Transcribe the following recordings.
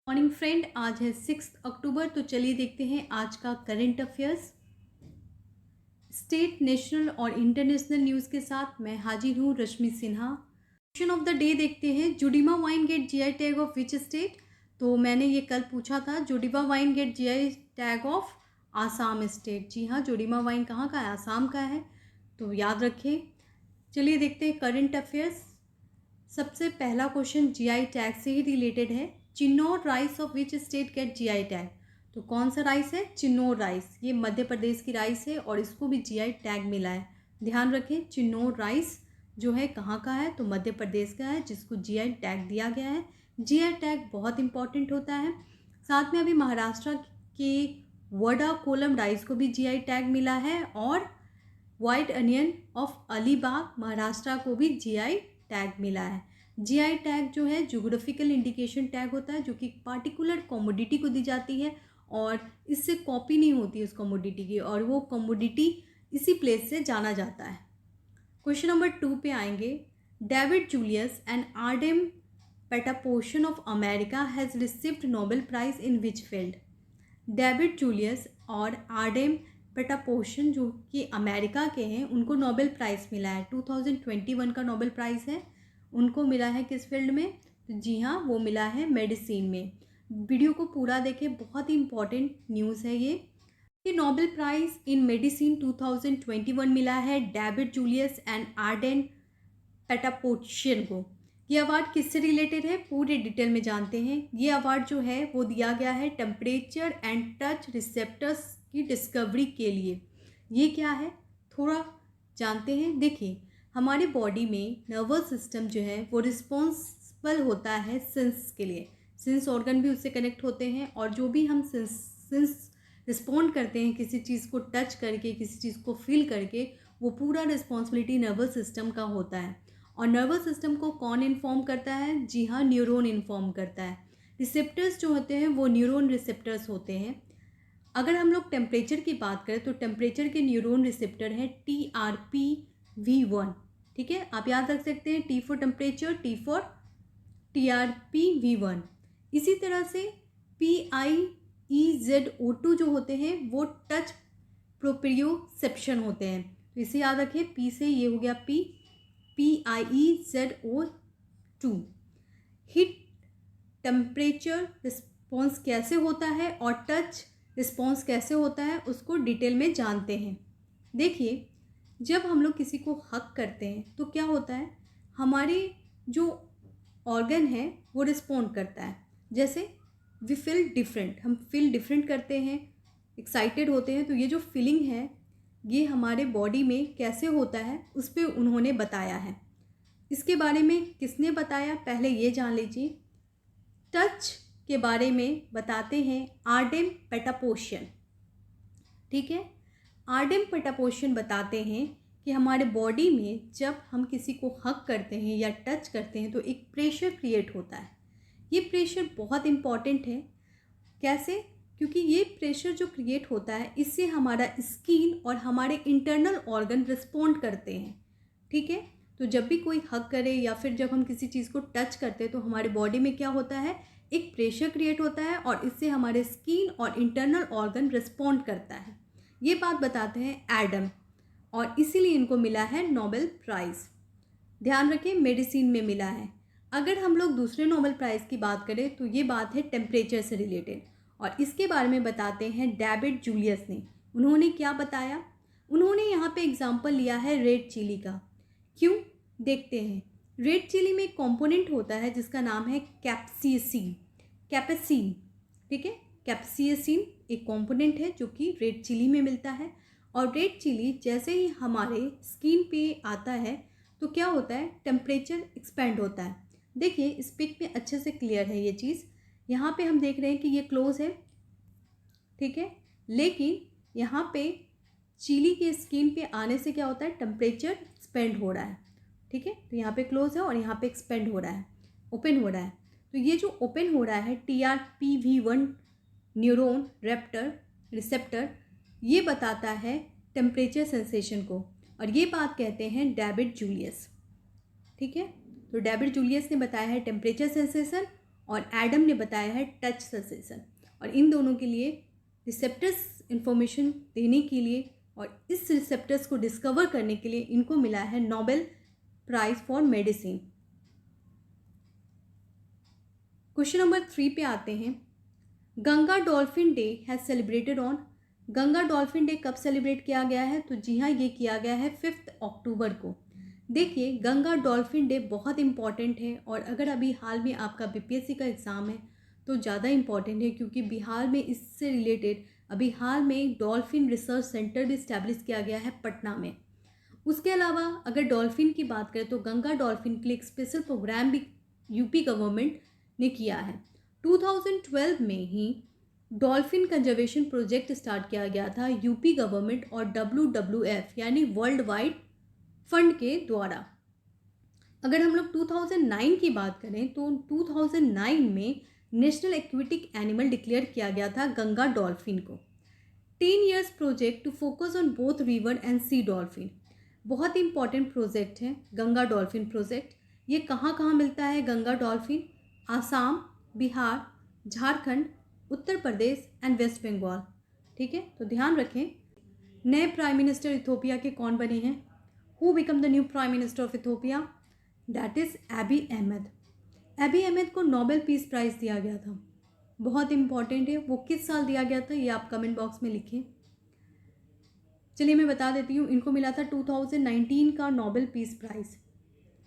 Morning friend, आज है 6 अक्टूबर। तो चलिए देखते हैं आज का करंट अफेयर्स। स्टेट, नेशनल और इंटरनेशनल न्यूज़ के साथ मैं हाजिर हूँ Rashmi Sinha. Question of the day देखते हैं। Judima wine get GI tag of which state? तो मैंने ये कल पूछा था। Judima wine get GI tag of Assam state. जी हाँ, जोडिमा वाइन कहाँ का है? आसाम का है, तो याद रखें। चलिए देखते हैं करंट अफेयर्स। सबसे पहला क्वेश्चन जीआई टैग से ही रिलेटेड है। Chinnour rice of which state get GI tag? तो कौन सा राइस है? चिन्नौर राइस। ये मध्य प्रदेश की राइस है और इसको भी जीआई टैग मिला है। ध्यान रखें, चिन्नौर राइस जो है कहाँ का है? तो मध्य प्रदेश का है, जिसको जीआई टैग दिया गया है। जीआई टैग बहुत इंपॉर्टेंट होता है। साथ में अभी महाराष्ट्र के वडा कोलम राइस को भी जीआई टैग मिला है और white onion of Alibag Maharashtra को भी जीआई टैग मिला है। जीआई टैग जो है ज्योग्राफिकल इंडिकेशन टैग होता है, जो कि पार्टिकुलर कमोडिटी को दी जाती है और इससे कॉपी नहीं होती है उस कमोडिटी की, और वो कमोडिटी इसी प्लेस से जाना जाता है। क्वेश्चन नंबर 2 पे आएंगे। David Julius and Ardem Patapoutian of America has received Nobel prize in which field? David Julius और आर्डेम पेटापोशन जो कि अमेरिका के हैं, उनको नोबेल प्राइज़ मिला है। 2021 का नोबेल प्राइज़ है। उनको मिला है किस फील्ड में? तो जी हाँ, वो मिला है मेडिसिन में। वीडियो को पूरा देखें, बहुत ही इंपॉर्टेंट न्यूज़ है ये नोबेल प्राइज़ इन मेडिसिन 2021 मिला है डेविड जूलियस एंड आर्डेन पेटापोशियन को। ये अवार्ड किससे रिलेटेड है? पूरे डिटेल में जानते हैं। ये अवार्ड जो है वो दिया गया है टेम्परेचर एंड टच रिसेप्टर्स की डिस्कवरी के लिए। ये क्या है, थोड़ा जानते हैं। देखिए, हमारे बॉडी में नर्वस सिस्टम जो है वो रिस्पॉन्सिबल होता है सेंस के लिए। सेंस ऑर्गन भी उससे कनेक्ट होते हैं, और जो भी हम सेंस रिस्पॉन्ड करते हैं किसी चीज़ को टच करके, किसी चीज़ को फील करके, वो पूरा रिस्पॉन्सिबिलिटी नर्वस सिस्टम का होता है। और नर्वस सिस्टम को कौन इन्फॉर्म करता है? जी हाँ, न्यूरॉन इन्फॉर्म करता है। रिसेप्टर्स जो होते हैं वो न्यूरॉन रिसेप्टर्स होते हैं। अगर हम लोग टेम्परेचर की बात करें तो टेम्परेचर के न्यूरॉन रिसेप्टर है TRPV1। ठीक है, आप याद रख सकते हैं, T for temperature, T for TRPV1। इसी तरह से PIEZO2 जो होते हैं वो टच प्रोप्रियोसेप्शन होते हैं। तो इसे याद रखिए, P से ये हो गया PIEZO2। हीट टेम्परेचर रिस्पॉन्स कैसे होता है और टच रिस्पॉन्स कैसे होता है, उसको डिटेल में जानते हैं। देखिए, जब हम लोग किसी को हक करते हैं तो क्या होता है, हमारे जो ऑर्गन है वो रिस्पॉन्ड करता है। जैसे वी फील डिफरेंट, हम फील डिफरेंट करते हैं, एक्साइटेड होते हैं। तो ये जो फीलिंग है ये हमारे बॉडी में कैसे होता है उस पर उन्होंने बताया है। इसके बारे में किसने बताया, पहले ये जान लीजिए। टच के बारे में बताते हैं आर्डेम पेटापोशियन। ठीक है, आर्डेम पेटापोशियन बताते हैं कि हमारे बॉडी में जब हम किसी को हग करते हैं या टच करते हैं तो एक प्रेशर क्रिएट होता है। ये प्रेशर बहुत इम्पॉर्टेंट है। कैसे? क्योंकि ये प्रेशर जो क्रिएट होता है इससे हमारा स्किन और हमारे इंटरनल ऑर्गन रिस्पॉन्ड करते हैं। ठीक है, तो जब भी कोई हग करे या फिर जब हम किसी चीज़ को टच करते हैं तो हमारे बॉडी में क्या होता है, एक प्रेशर क्रिएट होता है और इससे हमारे स्किन और इंटरनल ऑर्गन रिस्पॉन्ड करता है। ये बात बताते हैं एडम, और इसीलिए इनको मिला है नोबेल प्राइज़। ध्यान रखें, मेडिसिन में मिला है। अगर हम लोग दूसरे नोबेल प्राइज़ की बात करें तो ये बात है टेम्परेचर से रिलेटेड, और इसके बारे में बताते हैं डेविड जूलियस ने। उन्होंने क्या बताया? उन्होंने यहाँ पे एग्जाम्पल लिया है रेड चिली का। क्यों, देखते हैं। रेड चिली में एक कॉम्पोनेंट होता है जिसका नाम है कैप्सिसिन। कैपेसिन, ठीक है, कैप्सिसिन एक कॉम्पोनेंट है जो कि रेड चिली में मिलता है। और रेड चिली जैसे ही हमारे स्किन पे आता है तो क्या होता है, टेम्परेचर एक्सपेंड होता है। देखिए, इस पिक में अच्छे से क्लियर है ये चीज़। यहाँ पे हम देख रहे हैं कि ये क्लोज है, ठीक है, लेकिन यहाँ पे चिली के स्किन पे आने से क्या होता है, टेम्परेचर एक्सपेंड हो रहा है। ठीक है, तो यहाँ पे क्लोज है और यहाँ पे एक्सपेंड हो रहा है, ओपन हो रहा है। तो ये जो ओपन हो रहा है TRPV1 न्यूरॉन रिसेप्टर, ये बताता है टेम्परेचर सेंसेशन को, और ये बात कहते हैं डेविड जूलियस। ठीक है, तो डेविड जूलियस ने बताया है टेम्परेचर सेंसेशन, और एडम ने बताया है टच सेंसेशन। और इन दोनों के लिए रिसेप्टर्स इंफॉर्मेशन देने के लिए और इस रिसेप्टर्स को डिस्कवर करने के लिए इनको मिला है Nobel prize for medicine. Question number 3 पे आते हैं। Ganga dolphin day has celebrated on. Ganga dolphin day कब सेलिब्रेट किया गया है? तो जी हाँ, ये किया गया है 5 अक्टूबर को। देखिए, गंगा डॉल्फिन डे बहुत इंपॉर्टेंट है और अगर अभी हाल में आपका बीपीएससी का एग्ज़ाम है तो ज़्यादा इंपॉर्टेंट है, क्योंकि बिहार में इससे रिलेटेड अभी हाल में डॉल्फिन रिसर्च सेंटर भी इस्टेब्लिश किया गया है पटना में। उसके अलावा अगर डॉल्फिन की बात करें तो गंगा डॉल्फिन के लिए एक स्पेशल प्रोग्राम भी यूपी गवर्नमेंट ने किया है। 2012 में ही डॉल्फिन कंजर्वेशन प्रोजेक्ट स्टार्ट किया गया था यूपी गवर्नमेंट और WWF यानी वर्ल्ड वाइड फंड के द्वारा। अगर हम लोग 2009 की बात करें तो 2009 में नेशनल एक्वेटिक एनिमल डिक्लेयर किया गया था गंगा डॉल्फिन को। 10 years project to focus on both river and sea dolphin. बहुत इंपॉर्टेंट प्रोजेक्ट है गंगा डॉल्फिन प्रोजेक्ट। ये कहाँ कहाँ मिलता है Ganga dolphin? Assam, Bihar, Jharkhand, Uttar Pradesh and West Bengal. ठीक है, तो ध्यान रखें। नए प्राइम मिनिस्टर इथोपिया के कौन बने हैं? Who become the new prime minister of Ethiopia? That is Abiy Ahmed. Abiy Ahmed को नोबेल पीस प्राइज़ दिया गया था। बहुत इंपॉर्टेंट है, वो किस साल दिया गया था ये आप कमेंट बॉक्स में लिखें। चलिए मैं बता देती हूँ, इनको मिला था 2019 का नोबेल पीस प्राइज़।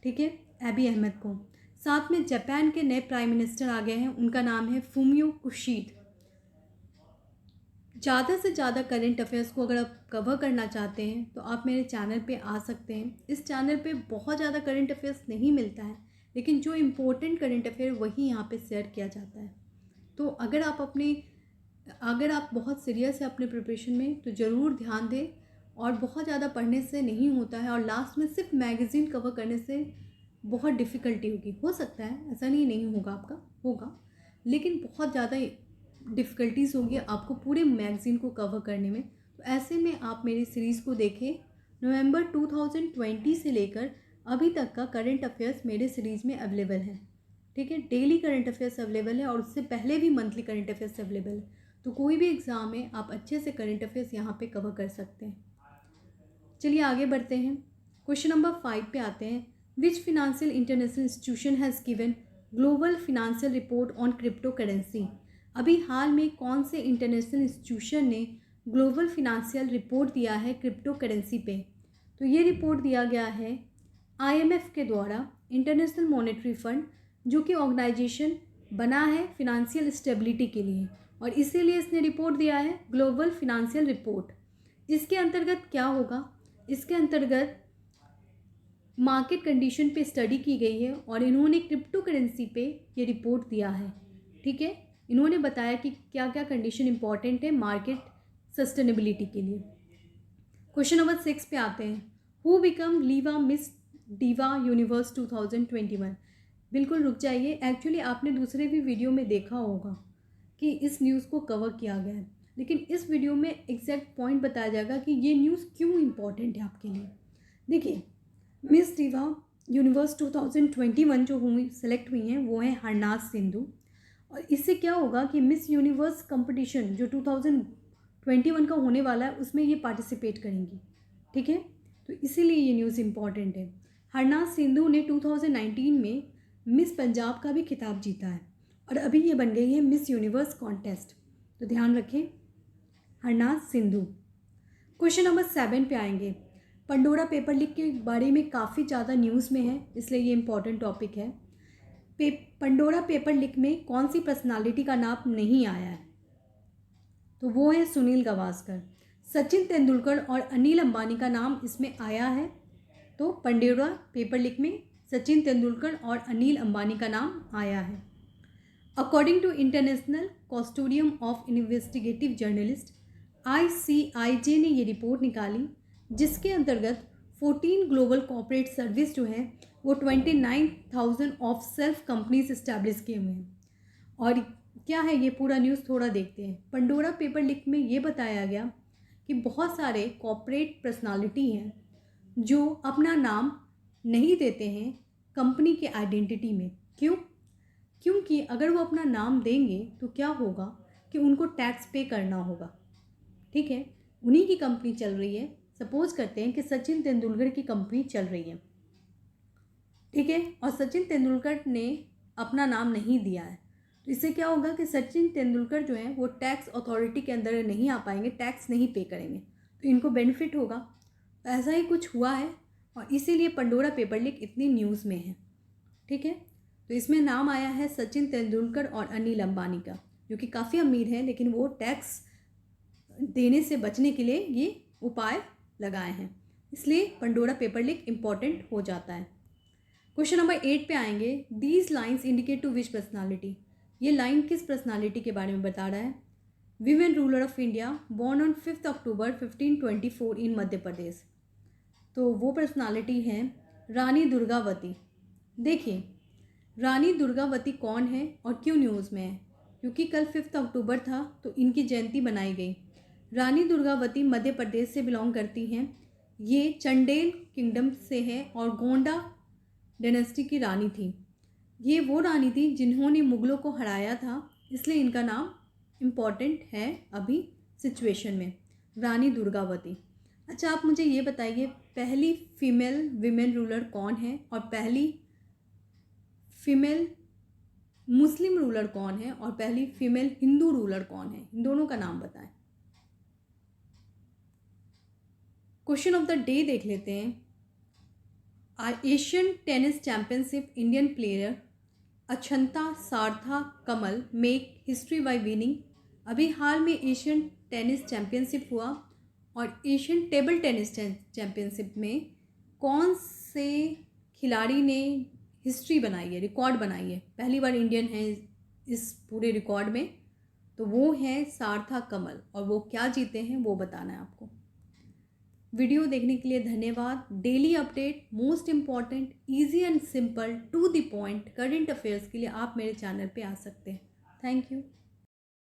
ठीक है, एबी अहमद को। साथ में जापान के नए प्राइम मिनिस्टर आ गए हैं, उनका नाम है फूमियो किशीदा। ज़्यादा से ज़्यादा करंट अफेयर्स को अगर आप कवर करना चाहते हैं तो आप मेरे चैनल पे आ सकते हैं। इस चैनल पे बहुत ज़्यादा करंट अफेयर्स नहीं मिलता है, लेकिन जो इम्पोर्टेंट करंट अफेयर वही यहाँ पे शेयर किया जाता है। तो अगर आप बहुत सीरियस है अपने प्रिपरेशन में तो ज़रूर ध्यान दें। और बहुत ज़्यादा पढ़ने से नहीं होता है और लास्ट में सिर्फ मैगज़ीन कवर करने से बहुत डिफ़िकल्टी होगी। हो सकता है, ऐसा नहीं होगा, आपका होगा, लेकिन बहुत ज़्यादा डिफ़िकल्टीज़ होगी आपको पूरे मैगज़ीन को कवर करने में। तो ऐसे में आप मेरी सीरीज़ को देखें। नवंबर 2020 से लेकर अभी तक का करंट अफेयर्स मेरे सीरीज़ में अवेलेबल है। ठीक है, डेली करंट अफेयर्स अवेलेबल है और उससे पहले भी मंथली करंट अफेयर्स अवेलेबल है। तो कोई भी एग्ज़ाम में आप अच्छे से करंट अफेयर्स यहाँ पे कवर कर सकते हैं। चलिए आगे बढ़ते हैं। क्वेश्चन नंबर 5 पे आते हैं। Which financial international institution has given global financial report on crypto currency. अभी हाल में कौन से इंटरनेशनल इंस्टीट्यूशन ने ग्लोबल फिनेंशियल रिपोर्ट दिया है क्रिप्टो करेंसी पे? तो ये रिपोर्ट दिया गया है IMF के द्वारा, इंटरनेशनल मॉनेटरी फंड, जो कि ऑर्गेनाइजेशन बना है फिनेंशियल स्टेबिलिटी के लिए, और इसीलिए इसने रिपोर्ट दिया है ग्लोबल फिनेंशियल रिपोर्ट। इसके अंतर्गत क्या होगा? इसके अंतर्गत मार्केट कंडीशन पे स्टडी की गई है और इन्होंने क्रिप्टो करेंसी पे ये रिपोर्ट दिया है। ठीक है, इन्होंने बताया कि क्या क्या कंडीशन इंपॉर्टेंट है मार्केट सस्टेनेबिलिटी के लिए। क्वेश्चन नंबर 6 पे आते हैं। Who become लीवा miss diva universe 2021। बिल्कुल रुक जाइए, एक्चुअली आपने दूसरे भी वीडियो में देखा होगा कि इस न्यूज़ को कवर किया गया है, लेकिन इस वीडियो में एग्जैक्ट पॉइंट बताया जाएगा कि ये न्यूज़ क्यों इम्पॉर्टेंट है आपके लिए। देखिए, मिस डीवा यूनिवर्स 2021 जो सेलेक्ट हुई हैं वो है हरनाज सिंधु। और इससे क्या होगा कि मिस यूनिवर्स कंपटीशन जो 2021 का होने वाला है उसमें ये पार्टिसिपेट करेंगी। ठीक है, तो इसीलिए ये न्यूज़ इम्पॉर्टेंट है। हरनाज सिंधु ने 2019 में मिस पंजाब का भी खिताब जीता है और अभी ये बन गई है मिस यूनिवर्स कॉन्टेस्ट। तो ध्यान रखें, हरनाज सिंधु। क्वेश्चन नंबर 7 पे आएंगे। पंडोरा पेपर लीक के बारे में काफ़ी ज़्यादा न्यूज़ में है, इसलिए ये इम्पॉर्टेंट टॉपिक है। पंडोरा पेपर लीक में कौन सी पर्सनालिटी का नाम नहीं आया है? तो वो है सुनील गावस्कर। सचिन तेंदुलकर और अनिल अंबानी का नाम इसमें आया है। तो पंडोरा पेपर लीक में सचिन तेंदुलकर और अनिल अंबानी का नाम आया है। According to International Consortium of Investigative Journalist ICIJ ने ये रिपोर्ट निकाली, जिसके अंतर्गत 14 ग्लोबल कॉर्पोरेट सर्विस जो है वो 29,000 ऑफ सेल्फ कंपनीज इस्टेब्लिश किए हुए हैं। और क्या है ये पूरा न्यूज़ थोड़ा देखते हैं। पंडोरा पेपर लीक में ये बताया गया कि बहुत सारे कॉर्पोरेट पर्सनालिटी हैं जो अपना नाम नहीं देते हैं कंपनी के आइडेंटिटी में। क्यों? क्योंकि अगर वो अपना नाम देंगे तो क्या होगा कि उनको टैक्स पे करना होगा। ठीक है, उन्हीं की कंपनी चल रही है। सपोज करते हैं कि सचिन तेंदुलकर की कंपनी चल रही है, ठीक है, और सचिन तेंदुलकर ने अपना नाम नहीं दिया है, तो इससे क्या होगा कि सचिन तेंदुलकर जो है वो टैक्स अथॉरिटी के अंदर नहीं आ पाएंगे, टैक्स नहीं पे करेंगे, तो इनको बेनिफिट होगा। तो ऐसा ही कुछ हुआ है और इसीलिए पंडोरा पेपर लीक इतनी न्यूज़ में है। ठीक है, तो इसमें नाम आया है सचिन तेंदुलकर और अनिल अंबानी का, जो कि काफ़ी अमीर है, लेकिन वो टैक्स देने से बचने के लिए ये उपाय लगाए हैं, इसलिए पंडोरा पेपर लीक इम्पॉर्टेंट हो जाता है। क्वेश्चन नंबर 8 पे आएंगे। These lines indicate to which personality. ये लाइन किस पर्सनालिटी के बारे में बता रहा है? Women ruler of India born on 5 October 1524 in Madhya Pradesh. तो वो पर्सनालिटी है रानी दुर्गावती। देखिए, रानी दुर्गावती कौन है और क्यों न्यूज़ में है? क्योंकि कल 5 अक्टूबर था तो इनकी जयंती बनाई गई। रानी दुर्गावती मध्य प्रदेश से बिलोंग करती हैं। ये चंडेल किंगडम से है और गोंडा डायनेस्टी की रानी थी। ये वो रानी थी जिन्होंने मुग़लों को हराया था, इसलिए इनका नाम इम्पॉर्टेंट है अभी सिचुएशन में, रानी दुर्गावती। अच्छा, आप मुझे ये बताइए, पहली फीमेल विमेन रूलर कौन है और पहली फीमेल मुस्लिम रूलर कौन है और पहली फीमेल हिंदू रूलर कौन है? इन दोनों का नाम बताएं। क्वेश्चन ऑफ द डे देख लेते हैं। Asian tennis championship Indian player Achanta Sharath Kamal make history by winning. अभी हाल में एशियन टेनिस चैंपियनशिप हुआ और एशियन टेबल टेनिस चैंपियनशिप में कौन से खिलाड़ी ने हिस्ट्री बनाई है, रिकॉर्ड बनाई है, पहली बार इंडियन है इस पूरे रिकॉर्ड में? तो वो है सारथा कमल, और वो क्या जीते हैं वो बताना है आपको। वीडियो देखने के लिए धन्यवाद। Daily update, most important, easy and simple, to the point current affairs के लिए आप मेरे चैनल पे आ सकते हैं। Thank you.